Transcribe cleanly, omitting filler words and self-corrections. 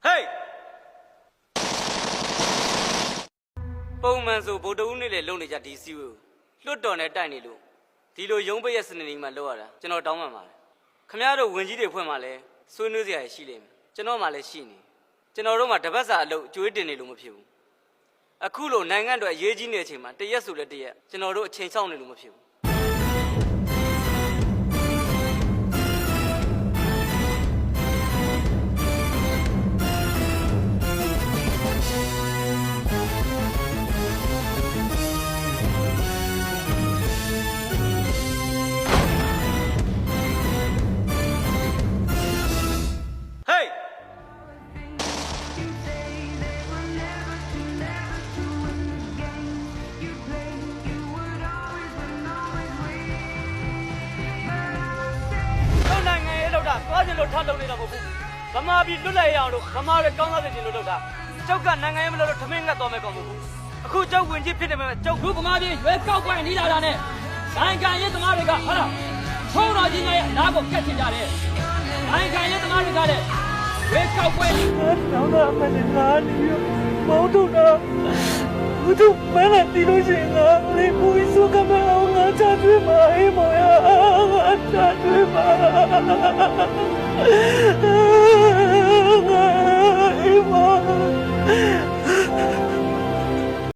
Hey! ပုံမှန်ဆိုဗိုလ်တအုပ်နဲ့လည်းလုံနေကြဒီစီဝေးကိုလွတ်တော်နဲ့တိုက်နေလို့ဒီလိုရုံးပိတ်ရဲ့စနေနေ့မှလောက်ရတာကျွန်တော်တောင်းပန်ပါတယ်ခမရတို့ဝင်ကြီးတွေဖွဲ့မှလည်းဆွေးနွေးစရာရှိလိမ့်မယ်ကျွန်တော်မှလည်းရှိနေကျွန်တော်တို့မှတပတ်စာအလုပ်အကျွေးတင်နေလို့မဖြစ်ဘူးအခုလိုနိုင်ငံတော်အရေးကြီးနေတဲ့အချိန်မှာတရက်ဆိုလည်းတရက်ကျွန်တော်တို့အချိန်ဆောင်နေလို့မဖြစ်ဘူးသွားခြင်းလို့ထားလုပ်နေတာမဟုတ်ဘူးဗမာပြည်လွတ်လပ်ရအောင်လို့ဗမာတွေကောင်းစားစေခြင်းလို့လုပ်တာကျောက်ကနိုင်ငံရေးမလို့ထမင်းငတ်သွားမယ်ကောင်းမဟုတ်ဘူးအခုကျောက်ဝင်ကြီးဖြစ်နေမယ်ကျောက်ခုဗမာပြည်ရွေးကောက်ပွဲနေလာတာနဲ့နိုင်ငံရေးသမားတွေကဟာထုံးတော်ကြီးရဲ့အလားကိုကတ်ချင်ကြတယ်နိုင်ငံရေးသမားတွေကလည်းရွေးကောက်ပွဲတောင်းတာမှလည်းလာနေရောမောင်းတော့ဘုသူမလည်းတီလို့ရှိရင်လေပူစုကမအောင်ငါချသွေးမအေးမောရအတာ